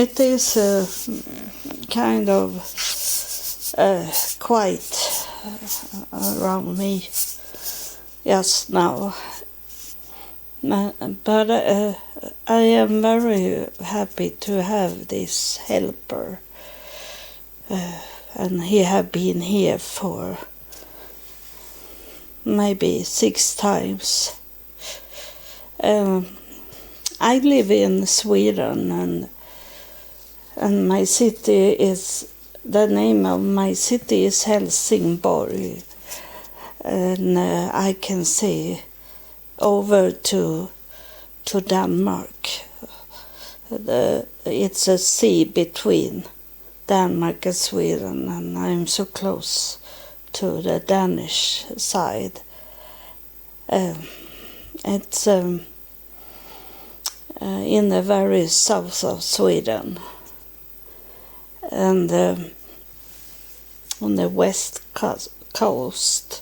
It is kind of quiet around me just now. But I am very happy to have this helper. And he have been here for maybe 6 times. I live in Sweden, and my city is, the name of my city is Helsingborg, and I can see over to Denmark. It's a sea between Denmark and Sweden, and I'm so close to the Danish side. It's in the very south of Sweden, and on the west coast.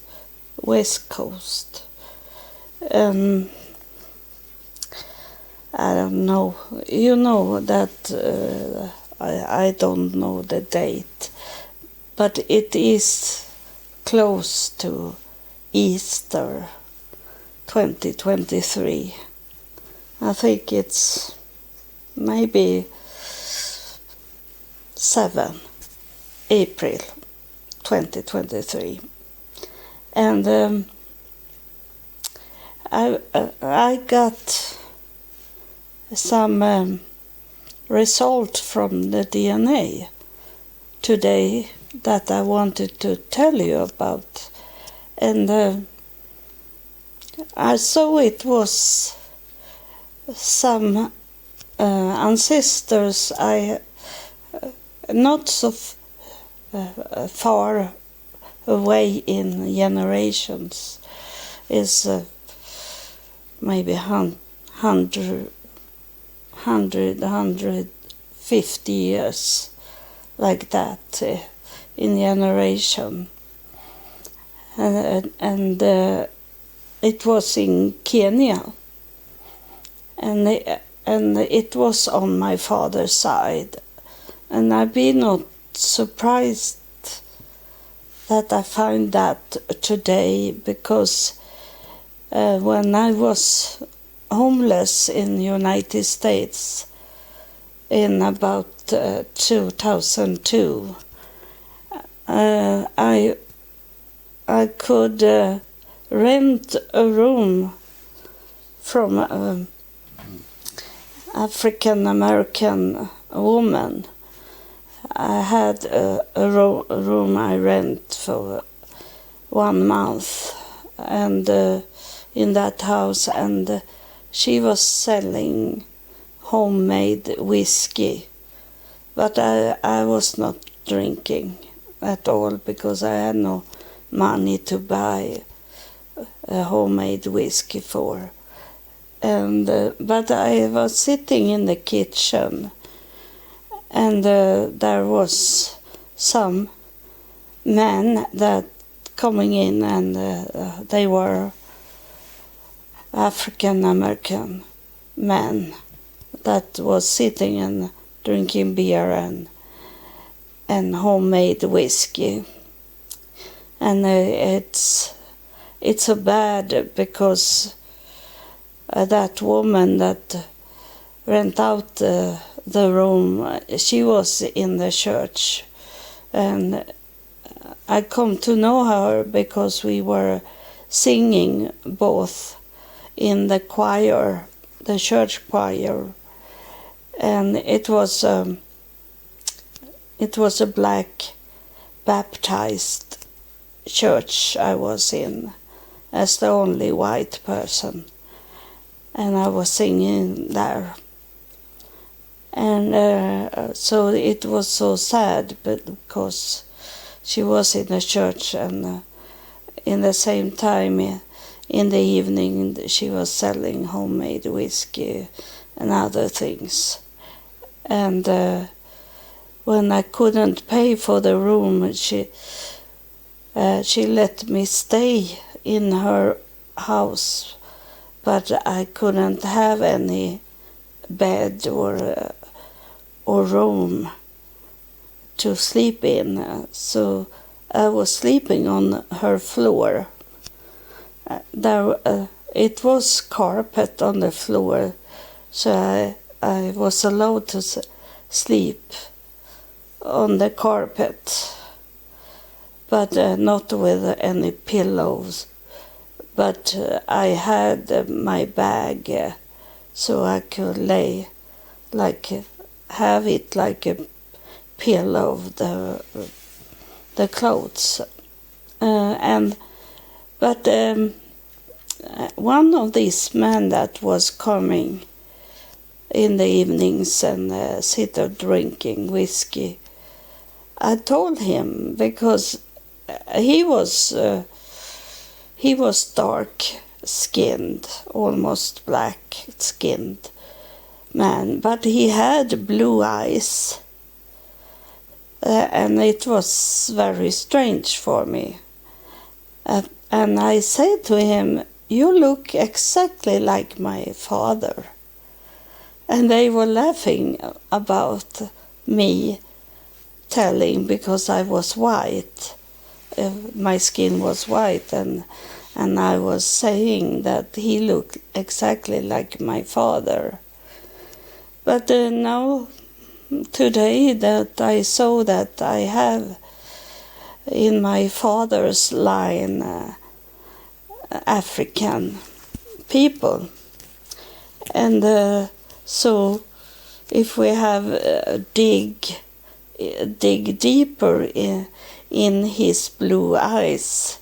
I don't know. You know that I don't know the date, but it is close to Easter 2023. I think it's maybe 7 April 2023. And I got some result from the DNA today that I wanted to tell you about. And I saw it was some ancestors I not so far away in generations, is maybe 150 years, like that, in generation. And it was in Kenya. And it was on my father's side. And I've been not surprised that I found that today, because when I was homeless in the United States in about 2002, I could rent a room from African American woman. I had a room I rent for 1 month, and in that house, and she was selling homemade whiskey, but I was not drinking at all, because I had no money to buy a homemade whiskey for. And but I was sitting in the kitchen, and there was some men that coming in, and they were African American men that was sitting and drinking beer and homemade whiskey. And it's so bad, because that woman that rent out the room, she was in the church, and I come to know her because we were singing both in the choir, the church choir, and it was a black baptized church I was in as the only white person, and I was singing there. And so it was so sad, but because she was in the church, and in the same time in the evening she was selling homemade whiskey and other things. And when I couldn't pay for the room, she let me stay in her house, but I couldn't have any bed or or room to sleep in. So I was sleeping on her floor. It was carpet on the floor, so I was allowed to sleep on the carpet, but not with any pillows. But I had my bag, so I could have it like a pillow of the clothes. But one of these men that was coming in the evenings and sit there drinking whiskey, I told him, because he was dark skinned, almost black skinned man, but he had blue eyes, and it was very strange for me. And I said to him, "You look exactly like my father." And they were laughing about me telling, because I was white, my skin was white, and I was saying that he looked exactly like my father. But now, today, that I saw that I have in my father's line African people, and so if we have dig deeper in his blue eyes,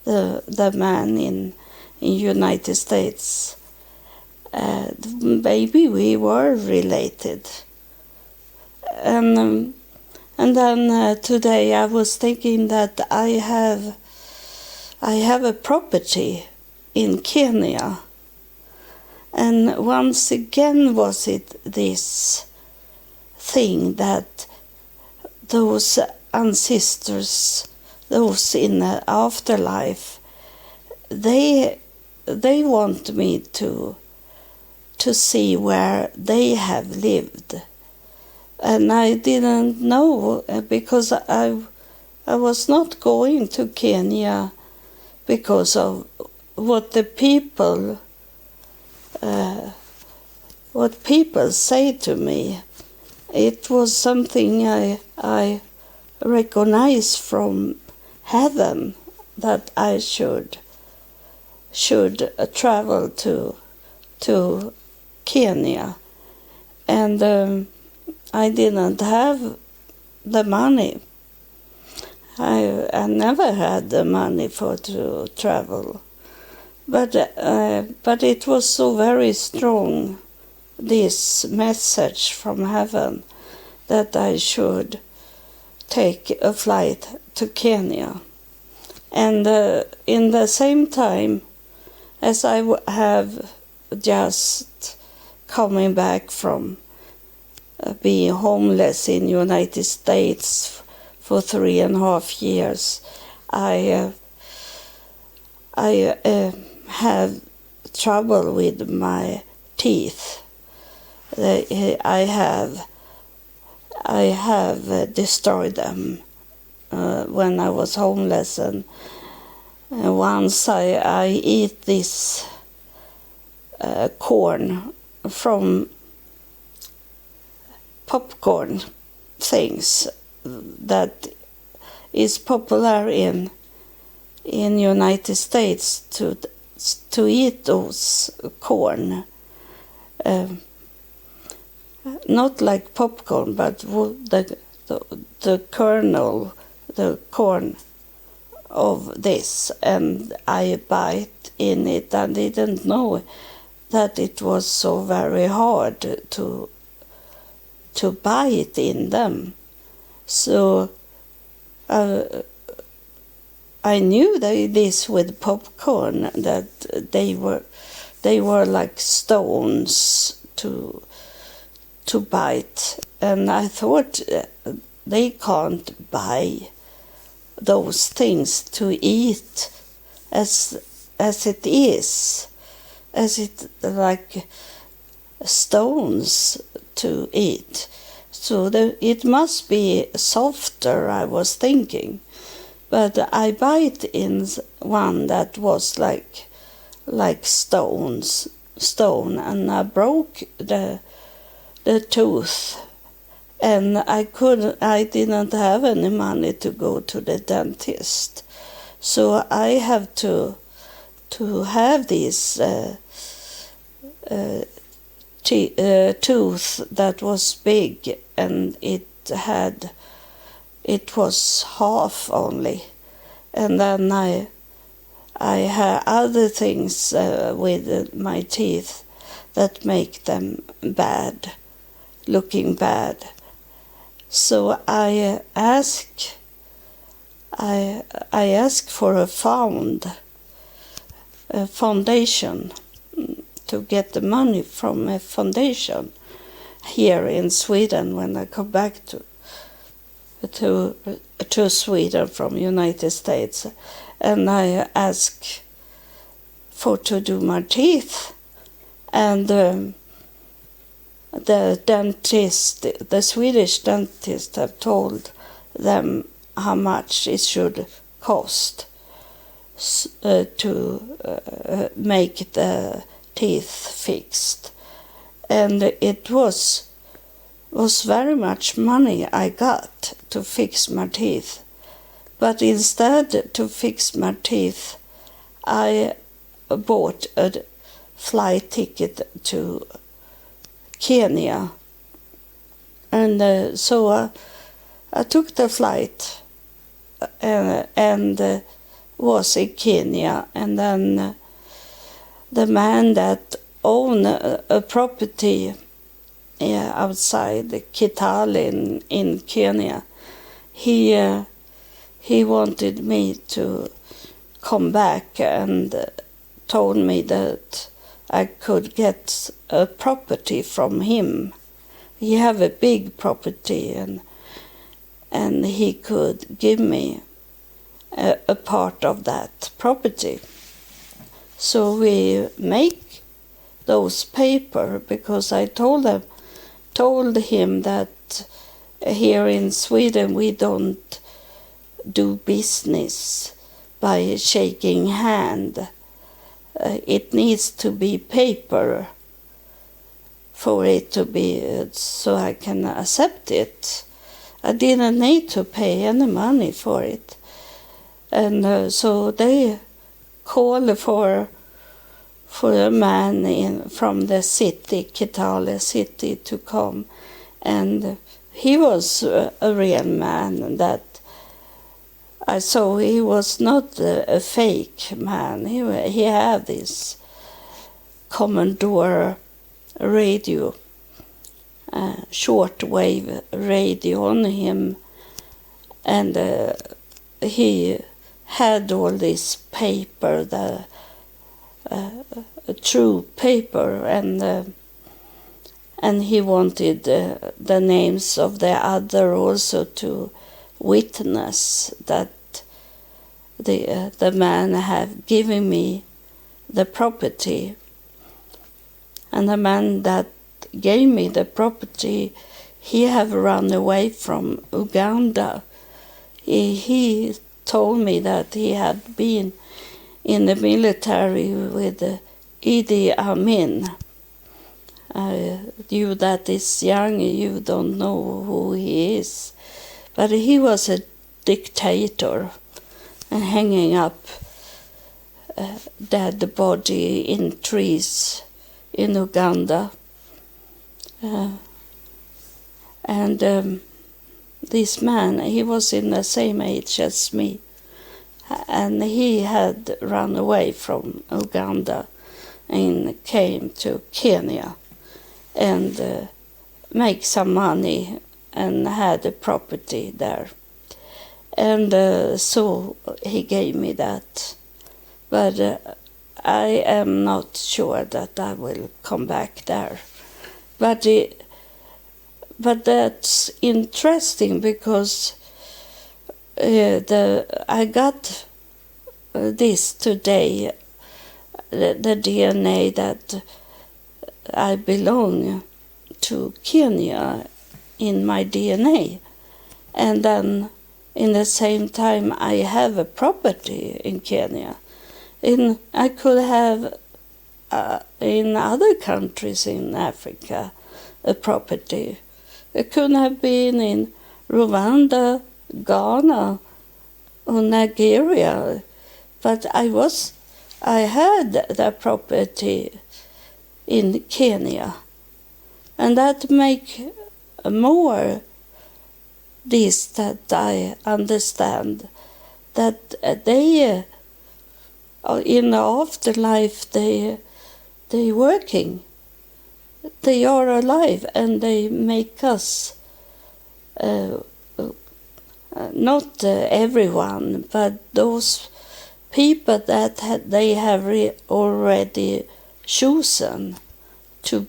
the man in United States, maybe we were related. And then today I was thinking that I have a property in Kenya, and once again was it this thing that those ancestors, those in the afterlife, they want me to see where they have lived. And I didn't know, because I was not going to Kenya because of what the people say to me. It was something I recognize from heaven, that I should travel to Kenya, and I didn't have the money. I never had the money to travel, but it was so very strong, this message from heaven, that I should take a flight to Kenya. And in the same time as I have just coming back from being homeless in United States for 3.5 years, I have trouble with my teeth. I have destroyed them when I was homeless, and once I eat this corn from popcorn things that is popular in United States, to eat those corn. Not like popcorn, but the kernel, the corn of this, and I bite in it, and didn't know that it was so very hard to bite in them. So I knew this with popcorn, that they were like stones to bite, and I thought they can't buy those things to eat as it is, as it like stones to eat. So it must be softer, I was thinking. But I bite in one that was like stone, and I broke the tooth, and I didn't have any money to go to the dentist, so I have to have this tooth that was big, and it was half only, and then I had other things with my teeth that make them bad, looking bad. So I asked for a foundation, to get the money from a foundation here in Sweden when I come back to Sweden from United States, and I asked to do my teeth, and the Swedish dentist have told them how much it should cost to make the teeth fixed, and it was very much money I got to fix my teeth. But instead to fix my teeth, I bought a flight ticket to Kenya, and so I took the flight and was in Kenya, and then the man that owned a property outside Kitale in Kenya, he wanted me to come back, and told me that I could get a property from him. He have a big property, and he could give me a part of that property. So we make those paper, because I told him that here in Sweden we don't do business by shaking hand. It needs to be paper for it to be, so I can accept it. I didn't need to pay any money for it. And so they called for a man from the city, Kitale city, to come. And he was a real man that I saw. He was not a fake man. He had this Commodore radio, shortwave radio on him, and he had all this paper, the true paper, and he wanted the names of the other also to witness that the man had given me the property. And the man that gave me the property, he have run away from Uganda. He told me that he had been in the military with Idi Amin. You that is young, you don't know who he is. But he was a dictator, and hanging up dead body in trees in Uganda. And this man, he was in the same age as me, and he had run away from Uganda and came to Kenya and make some money and had a property there. And so he gave me that. But I am not sure that I will come back there. But that's interesting, because I got this today, the DNA that I belong to Kenya in my DNA. And then in the same time I have a property in Kenya. I could have in other countries in Africa a property. It could have been in Rwanda, Ghana, or Nigeria, but I had the property in Kenya, and that make more this that I understand that they in the afterlife they working, they are alive, and they make us not everyone, but those people that they have already chosen to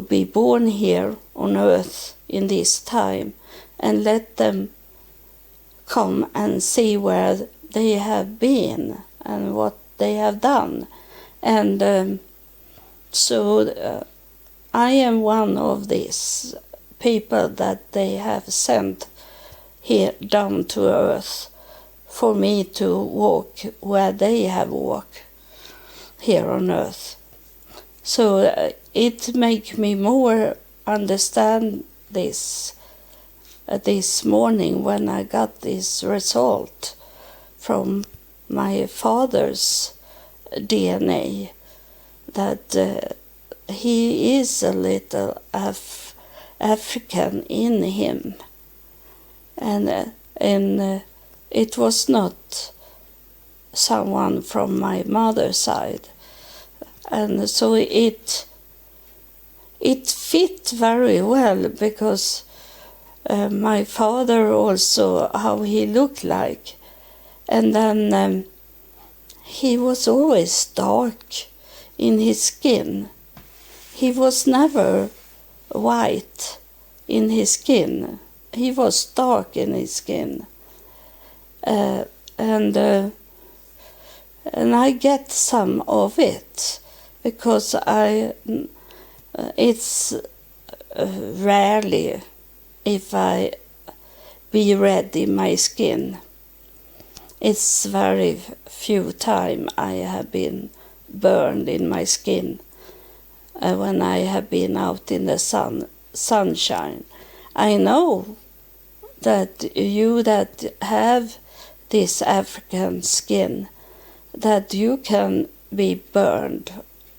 be born here on earth in this time, and let them come and see where they have been and what they have done. And so I am one of these people that they have sent here down to earth for me to walk where they have walked here on earth. So it makes me more understand this morning when I got this result from my father's DNA, that he is a little African in him, and it was not someone from my mother's side, and so it fit very well, because my father also, how he looked like, and then he was always dark in his skin. He was never white in his skin. He was dark in his skin, and I get some of it, because it's rarely if I be red in my skin. It's very few time I have been burned in my skin when I have been out in the sunshine. I know that you that have this African skin, that you can be burned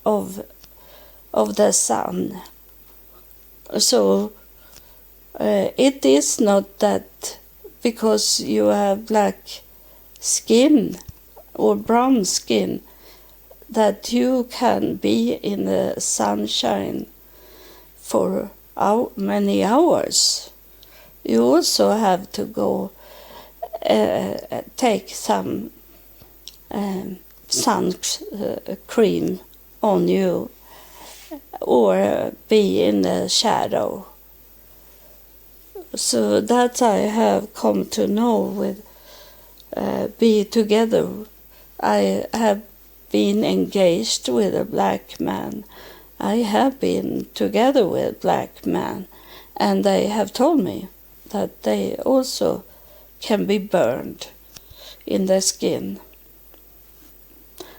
of the sun. So it is not that because you have black skin or brown skin that you can be in the sunshine for many hours. You also have to go take some sun cream on you, or be in the shadow. So that I have come to know with be together. I have been engaged with a black man. I have been together with a black man, and they have told me that they also can be burned in their skin.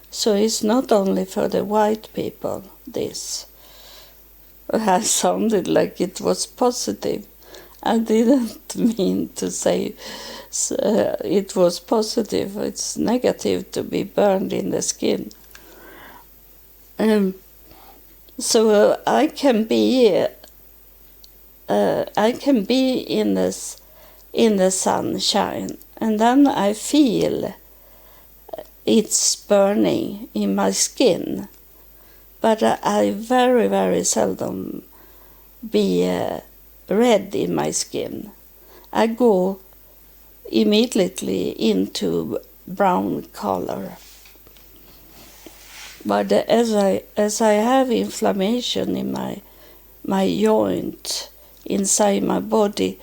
So it's not only for the white people, this. I sounded like it was positive. I didn't mean to say it was positive. It's negative to be burned in the skin. So I can be in the sunshine, and then I feel it's burning in my skin, but I very, very seldom be red in my skin. I go immediately into brown color. But as I have inflammation in my joint inside my body,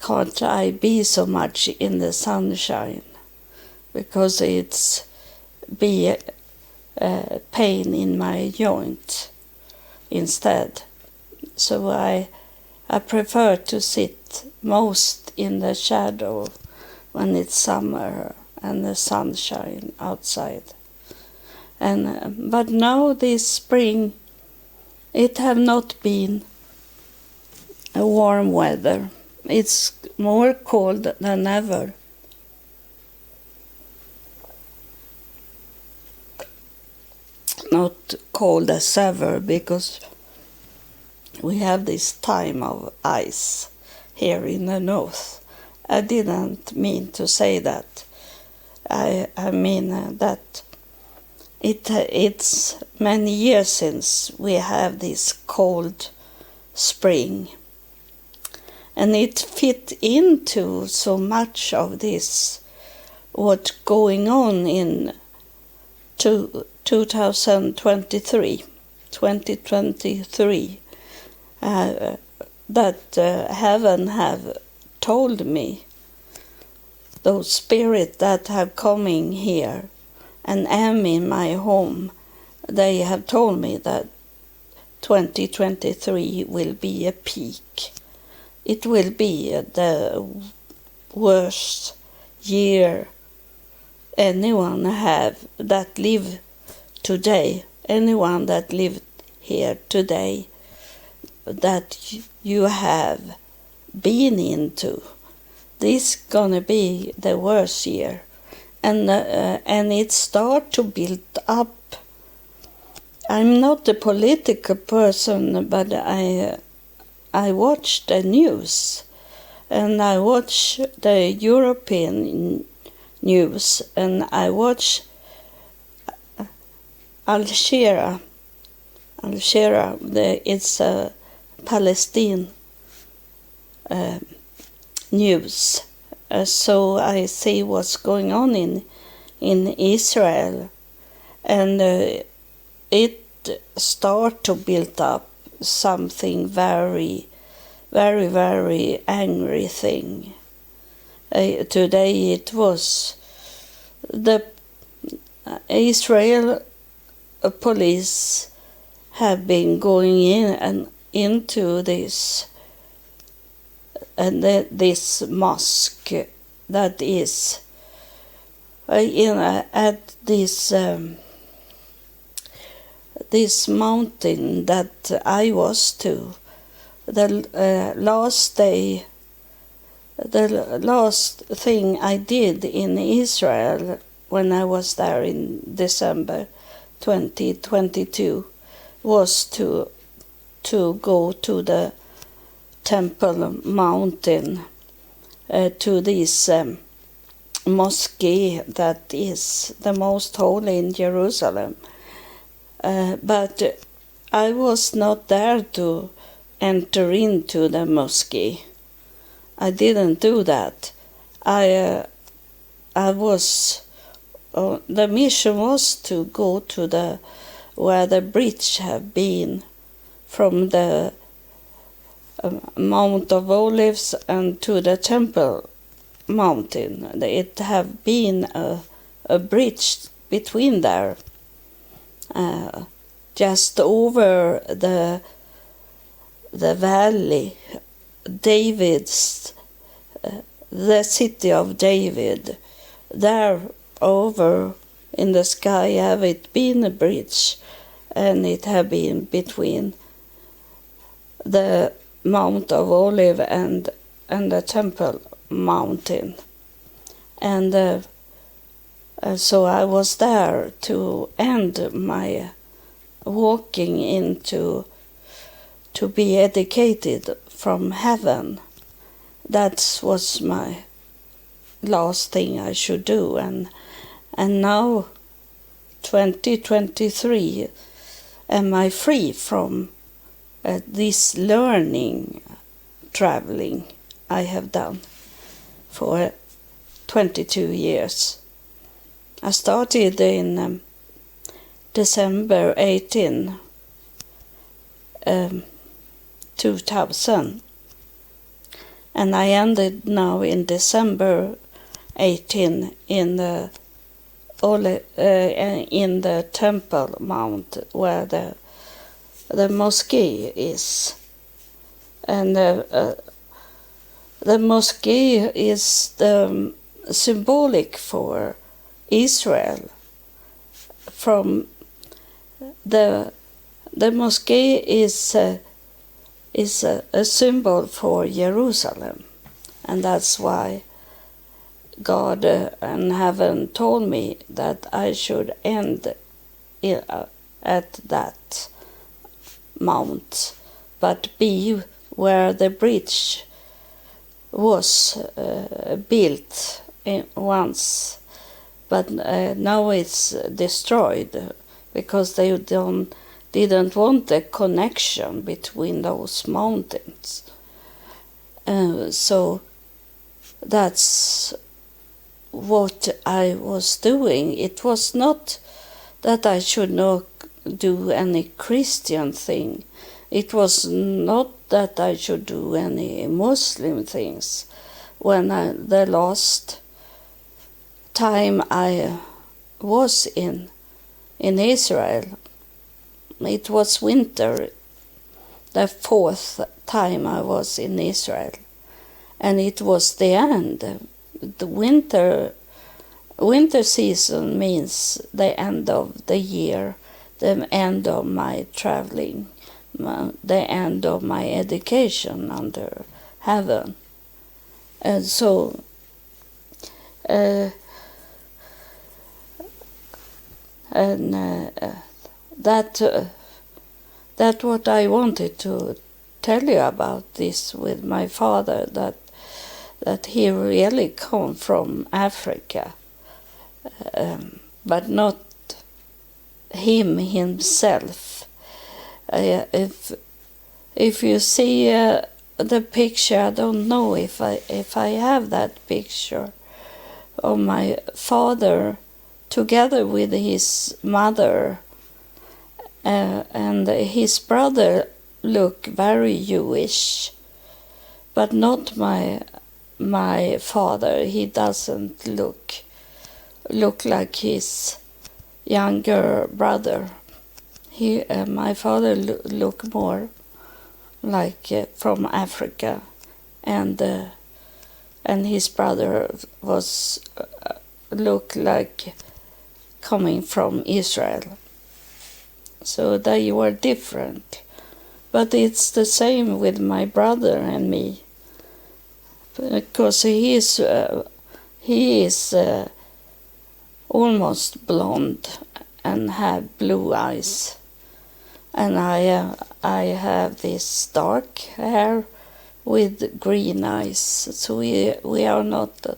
can't I be so much in the sunshine, because it's be pain in my joint instead. so I prefer to sit most in the shadow when it's summer and the sunshine outside. But now this spring it have not been a warm weather. It's more cold than ever. Not cold as ever, because we have this time of ice here in the north. I didn't mean to say that. I mean that it's many years since we have this cold spring. And it fit into so much of this, what's going on in 2023, that heaven have told me, those spirits that have coming here and am in my home, they have told me that 2023 will be a peak. It will be the worst year anyone have that live today, anyone that lived here today, that you have been into. This gonna be the worst year, and it start to build up. I'm not a political person, but I watch the news, and I watch the European news, and I watch Al Jazeera. It's a Palestine news. So I see what's going on in Israel, and it start to build up something very, very, very angry thing. Today it was the Israel police have been going in and into this this mosque that is at this this mountain that I was to. The last day, the last thing I did in Israel when I was there in December 2022 was to go to the Temple Mountain, to this mosque that is the most holy in Jerusalem. But I was not there to enter into the mosque. I didn't do that. I was the mission was to go to the where the bridge have been from the Mount of Olives and to the Temple Mountain. It have been a bridge between there, just over the valley, David's, the city of David. There over in the sky have it been a bridge, and it have been between the Mount of Olive and the Temple Mountain. And so I was there to end my walking into to be educated from heaven. That was my last thing I should do, and now 2023 am I free from this learning traveling I have done for 22 years. I started in December 18, 2000, and I ended now in December 18 in the Temple Mount, where the mosque is. And the mosque is the symbolic for Israel. From the mosque is a symbol for Jerusalem, and that's why God in heaven told me that I should end at that mount, but be where the bridge was built once, but now it's destroyed because they didn't want a connection between those mountains. So that's what I was doing. It was not that I should not do any Christian thing. It was not that I should do any Muslim things. When the last time I was in Israel, it was winter, the fourth time I was in Israel, and it was the end. The winter season means the end of the year, the end of my traveling, the end of my education under heaven. And so that what I wanted to tell you about this with my father, that he really come from Africa, but not himself. If you see the picture, I don't know if I have that picture of my father together with his mother, and his brother look very Jewish, but not my father. He doesn't look like his younger brother. My father look more like from Africa, and his brother was look like coming from Israel. So they were different, but it's the same with my brother and me, because he is almost blonde and have blue eyes, and I have this dark hair with green eyes. So we are not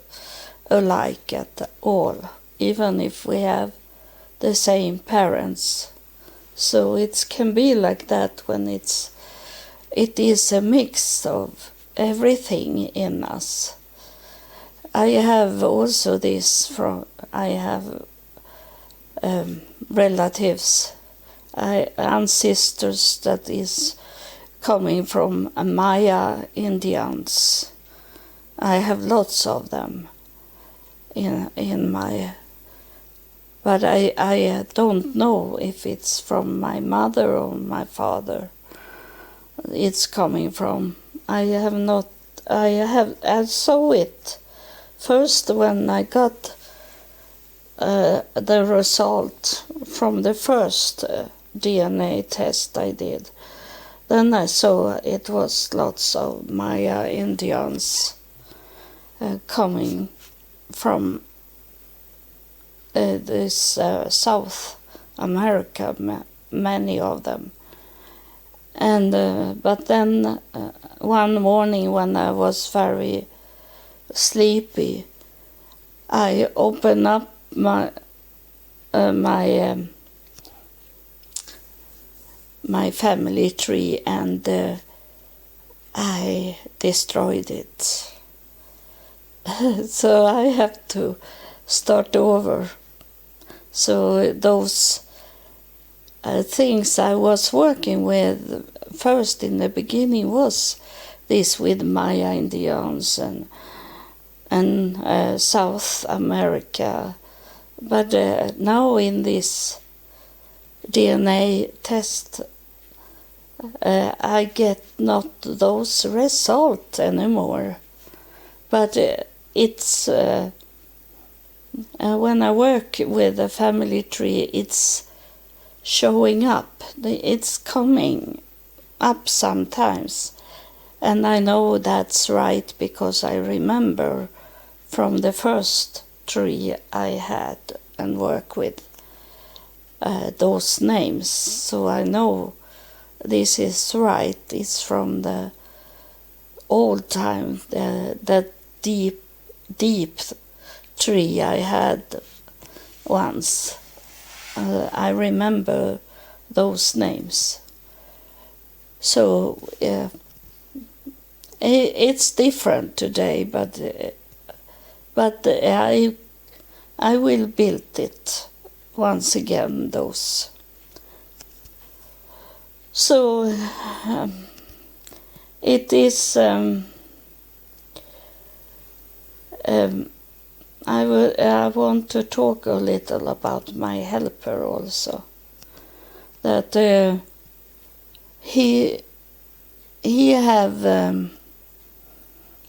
alike at all, even if we have the same parents. So it can be like that when it is a mix of everything in us. I have also I have relatives, ancestors that is coming from Maya Indians. I have lots of them in my, but I don't know if it's from my mother or my father. It's coming from. I saw it first when I got the result from the first DNA test I did. Then I saw it was lots of Maya Indians coming from this South America, many of them. And but then one morning when I was very sleepy, I opened up my family tree, and I destroyed it. So I have to start over. So those things I was working with first in the beginning was this with Maya Indians and South America. But now in this DNA test, I get not those results anymore. But it's when I work with a family tree, it's showing up. It's coming up sometimes. And I know that's right because I remember from the first tree I had and work with those names. So I know this is right. It's from the old time, the deep tree I had once. I remember those names. So it's different today, but I will build it once again. Those. So it is. I want to talk a little about my helper also. That he have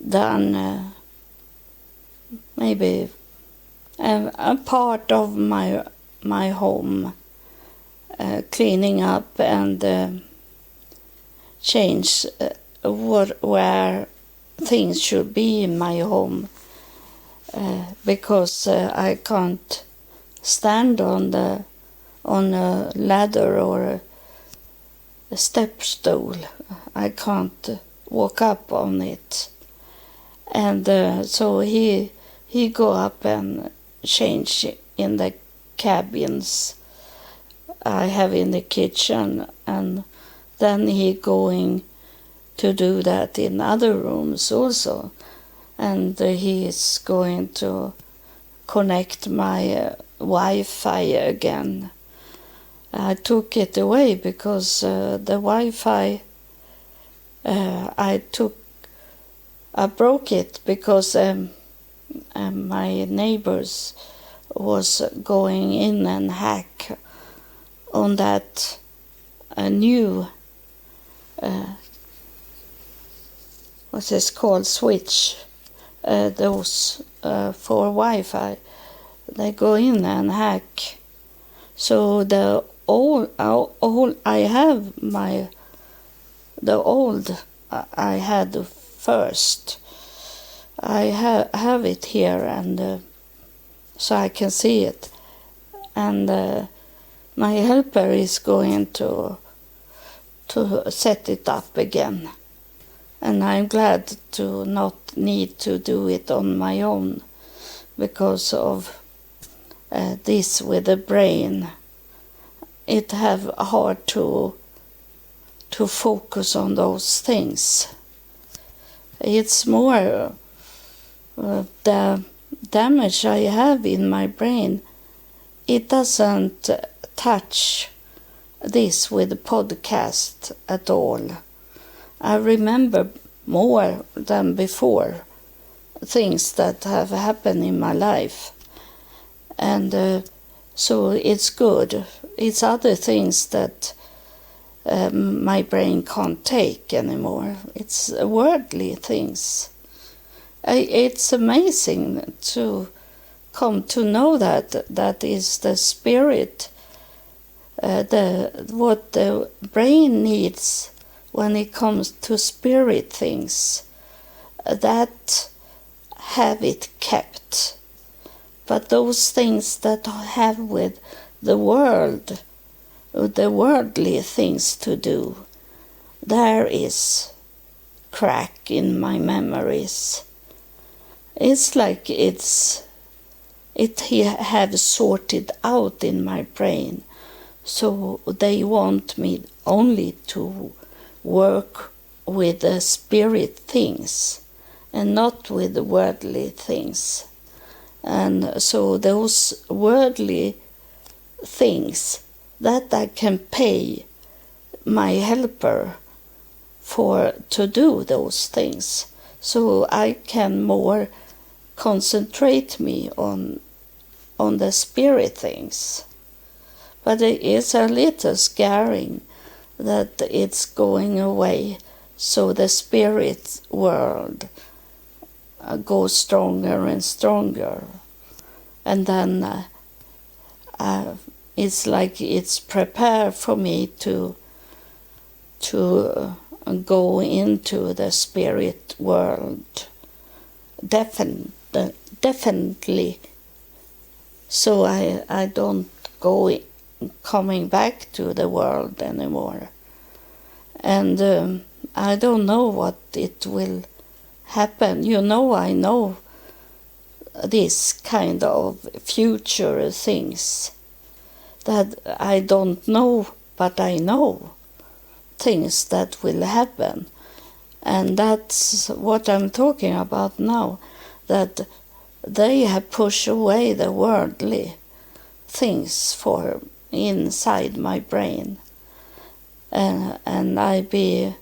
done maybe a part of my home, cleaning up and change where things should be in my home. Because I can't stand on a ladder or a step stool. I can't walk up on it, and so he go up and change in the cabins I have in the kitchen, and then he going to do that in other rooms also. And he is going to connect my Wi-Fi again. I took it away because the Wi-Fi I broke it because my neighbors was going in and hack on that new what's it called, switch. Those for Wi-Fi, they go in and hack. So the old I have the old I had first. I have it here, and so I can see it. And my helper is going to set it up again. And I'm glad to not need to do it on my own because of this with the brain. It have hard to focus on those things. It's more the damage I have in my brain. It doesn't touch this with the podcast at all. I remember more than before things that have happened in my life. And so it's good. It's other things that my brain can't take anymore. It's worldly things. It's amazing to come to know that is the spirit, what the brain needs when it comes to spirit things, that have it kept. But those things that have with the world, the worldly things to do, there is crack in my memories. It's like it have sorted out in my brain. So they want me only to work with the spirit things and not with the worldly things. And so those worldly things that I can pay my helper to do those things, so I can more concentrate me on the spirit things. But it is a little scaring that it's going away, so the spirit world goes stronger and stronger, and then it's like it's prepared for me to go into the spirit world, definitely. So I don't go coming back to the world anymore, and I don't know what it will happen. I know this kind of future things that I don't know, but I know things that will happen. And that's what I'm talking about now, that they have pushed away the worldly things for inside my brain. And I be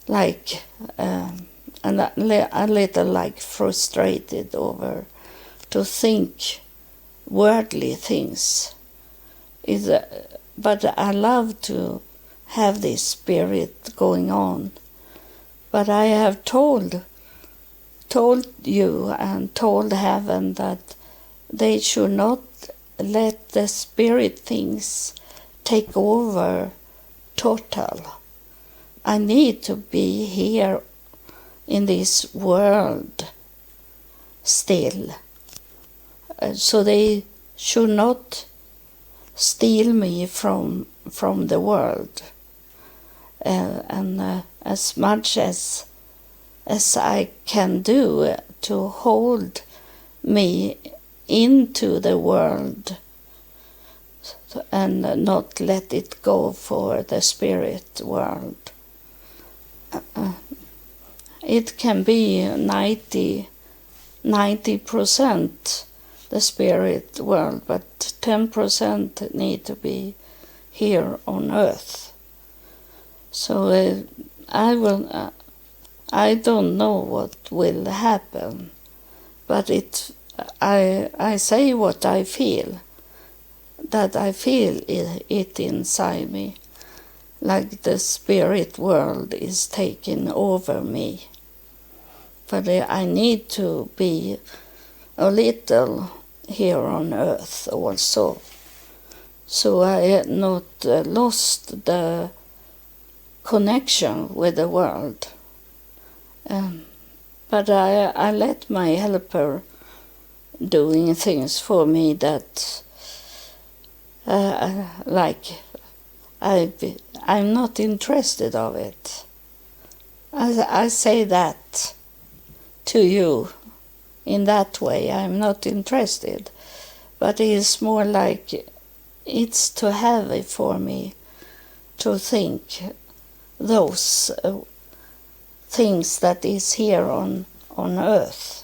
like a little like frustrated over to think worldly things. But I love to have this spirit going on. But I have told you and told heaven that they should not let the spirit things take over total. I need to be here in this world still. So they should not steal me from the world. And as much as I can do to hold me into the world and not let it go for the spirit world. It can be 90% the spirit world, but 10% need to be here on earth. So I don't know what will happen, but I say what I feel, that I feel it inside me, like the spirit world is taking over me. But I need to be a little here on earth also, so I had not lost the connection with the world. But I let my helper doing things for me that like I'm not interested of it. I say that to you in that way. I'm not interested, but it's more like it's too heavy for me to think those things that is here on earth.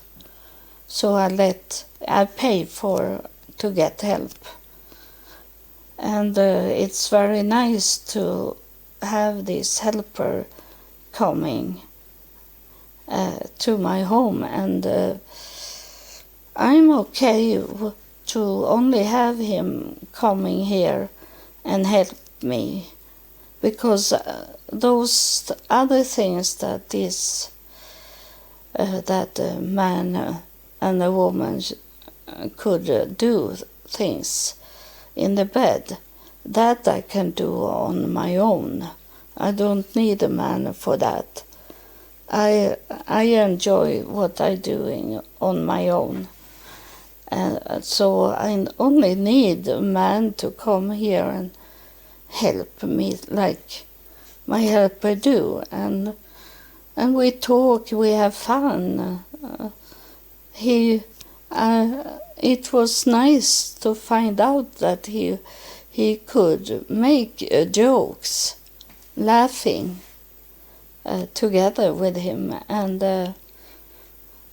So I pay to get help. And it's very nice to have this helper coming to my home, and I'm okay to only have him coming here and help me, because those other things that is that a man and a woman could do things in the bed, that I can do on my own. I don't need a man for that. I enjoy what I'm doing on my own. So I only need a man to come here and help me like my helper do. And we talk, we have fun. It was nice to find out that he could make jokes, laughing together with him. And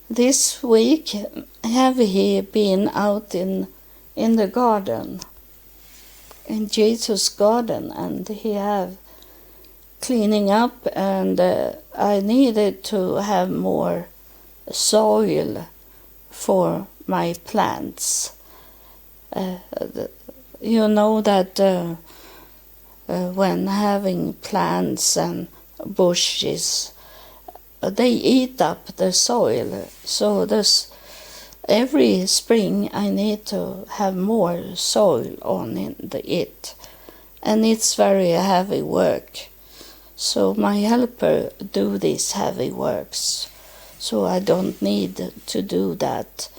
this week have he been out in the garden, in Jesus' garden, and he have cleaning up, and I needed to have more soil for my plants. You know that when having plants and bushes, they eat up the soil. So every spring I need to have more soil on it. And it's very heavy work. So my helper do these heavy works. So I don't need to do that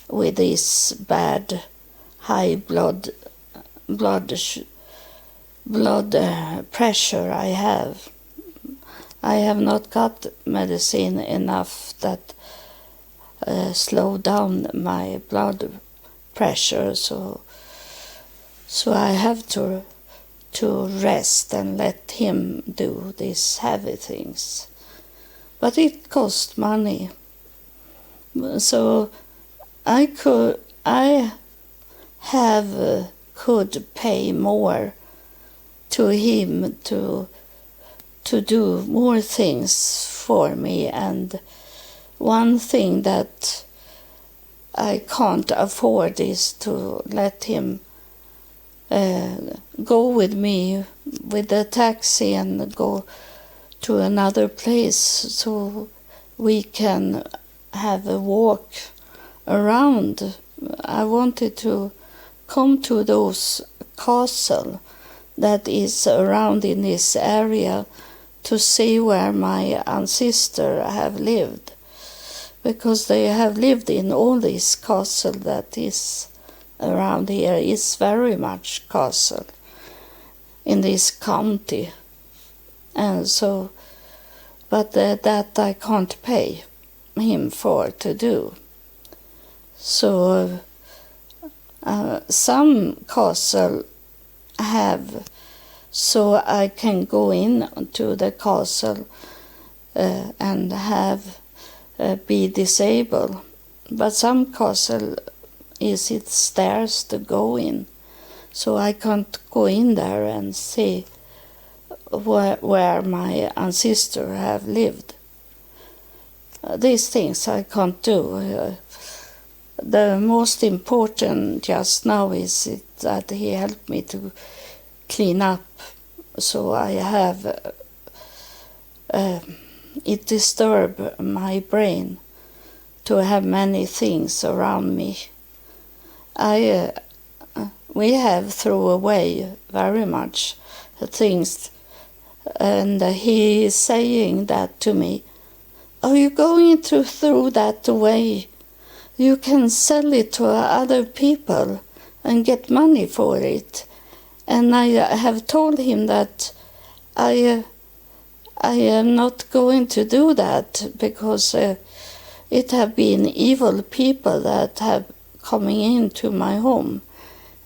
with this bad high blood pressure I have. I have not got medicine enough that slow down my blood pressure, so I have to rest and let him do these heavy things. But it costs money. So I could pay more to him to do more things for me, and one thing that I can't afford is to let him go with me with the taxi and go to another place so we can have a walk around. I wanted to come to those castles that is around in this area to see where my ancestors have lived, because they have lived in all these castles that is around here. Is very much castle in this county, and so, but that I can't pay him for to do. So some castle have, so I can go in to the castle and have be disabled, but some castle is it stairs to go in, so I can't go in there and see where my ancestors have lived. These things I can't do. The most important just now is that he helped me to clean up, so I have it disturb my brain to have many things around me. We have thrown away very much things, and he is saying that to me. Are you going to throw that away? You can sell it to other people and get money for it. And I have told him that I am not going to do that, because it have been evil people that have coming into my home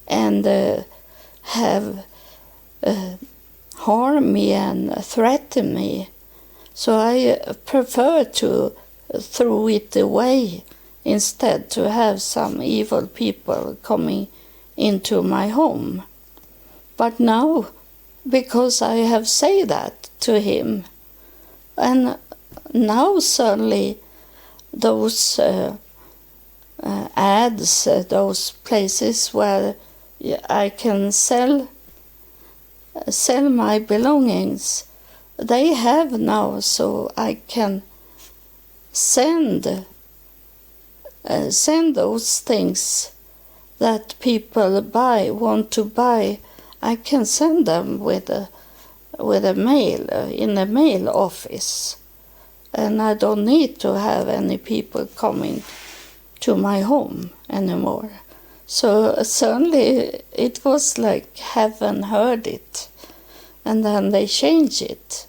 and have harmed me and threatened me. So I prefer to throw it away instead to have some evil people coming into my home. But now, because I have said that to him, and now suddenly those ads, those places where I can sell my belongings, they have now, so I can send those things that people want to buy. I can send them with a mail in a mail office, and I don't need to have any people coming to my home anymore. So suddenly it was like heaven heard it, and then they changed it.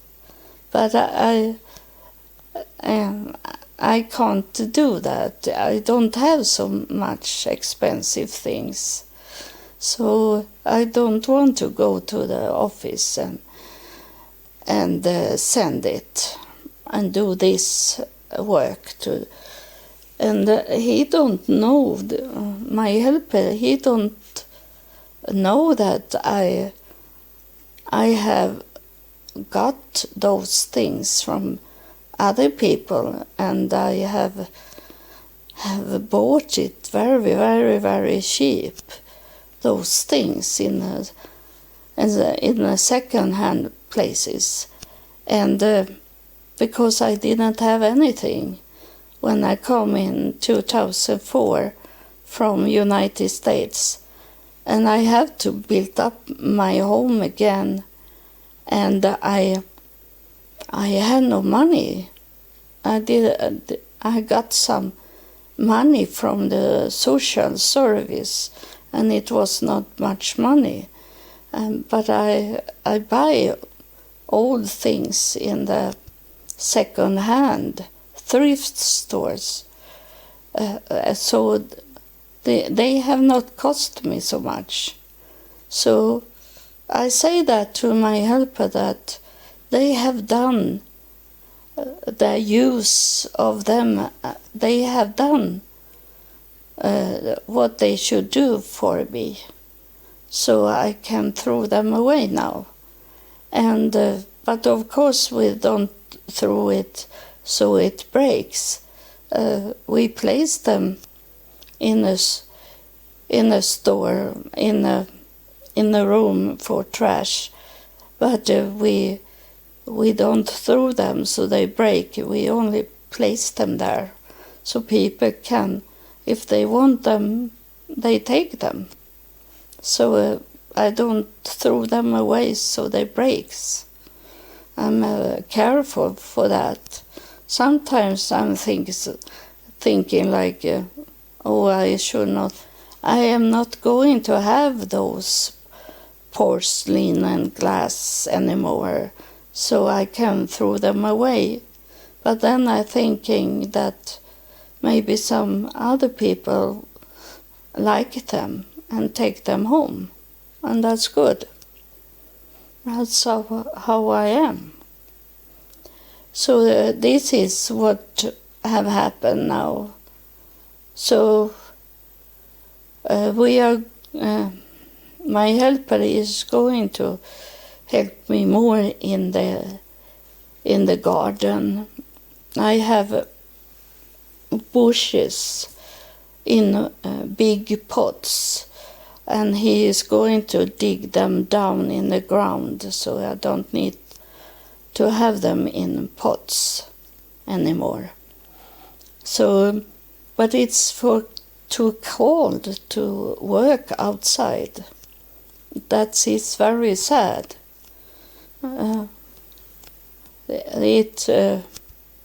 But I can't do that. I don't have so much expensive things. So I don't want to go to the office and send it and do this work to. And he don't know, my helper, he don't know that I have got those things from other people, and I have bought it very, very, very cheap, those things in in the second-hand places. And because I didn't have anything when I come in 2004 from United States, and I have to build up my home again, and I had no money. I got some money from the social service, and it was not much money. But I buy old things in the second-hand thrift stores. So they have not cost me so much. So I say that to my helper, that they have done the use of them. They have done what they should do for me. So I can throw them away now. And but of course we don't throw it so it breaks. We place them in a store, in a room for trash, but we don't throw them so they break. We only place them there so people can, if they want them, they take them. So I don't throw them away so they breaks. I'm careful for that. Sometimes I'm thinking like, oh, I should not. I am not going to have those porcelain and glass anymore, so I can throw them away. But then I'm thinking that maybe some other people like them and take them home, and that's good. That's how I am. So this is what have happened now. So we are. My helper is going to help me more in the garden. I have bushes in big pots, and he is going to dig them down in the ground, so I don't need to have them in pots anymore. So, but it's too cold to work outside. That is very sad. It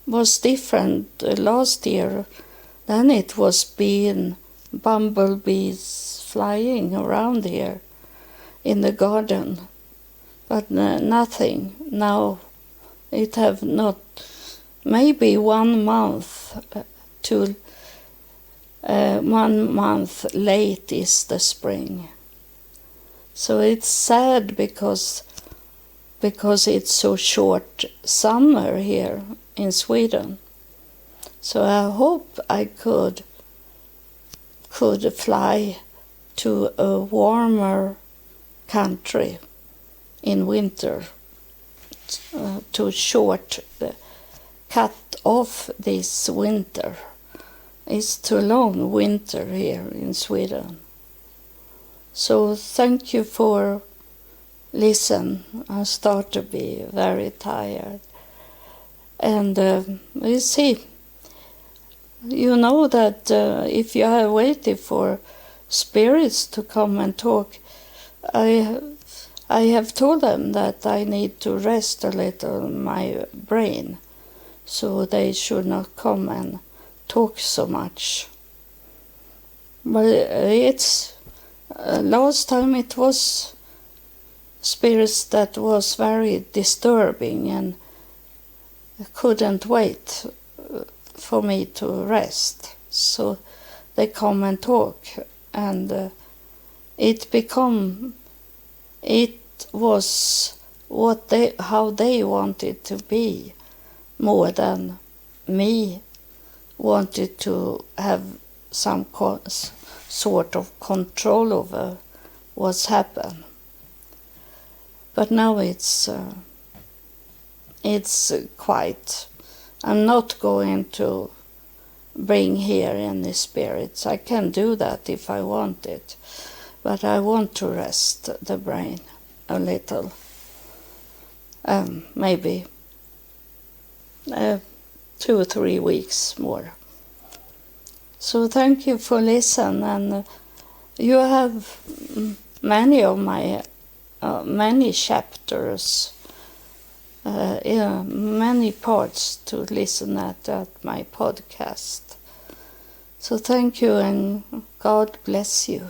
was different last year. Then it was bumblebees flying around here in the garden, but nothing. Now it have not. Maybe 1 month to 1 month late is the spring. So it's sad because it's so short summer here in Sweden. So I hope I could fly to a warmer country in winter to cut off this winter. It's too long winter here in Sweden. So thank you for listening. I start to be very tired. And we see. You know that if you are waiting for spirits to come and talk, I have told them that I need to rest a little my brain, so they should not come and talk so much. But it's last time it was spirits that was very disturbing and couldn't wait for me to rest, so they come and talk, and it was how they wanted to be, more than me wanted to have some sort of control over what's happened. But now it's quiet. I'm not going to bring here any spirits. I can do that if I want it, but I want to rest the brain a little, maybe 2 or 3 weeks more. So thank you for listening, and you have many of my many chapters, many parts to listen at my podcast. So thank you, and God bless you.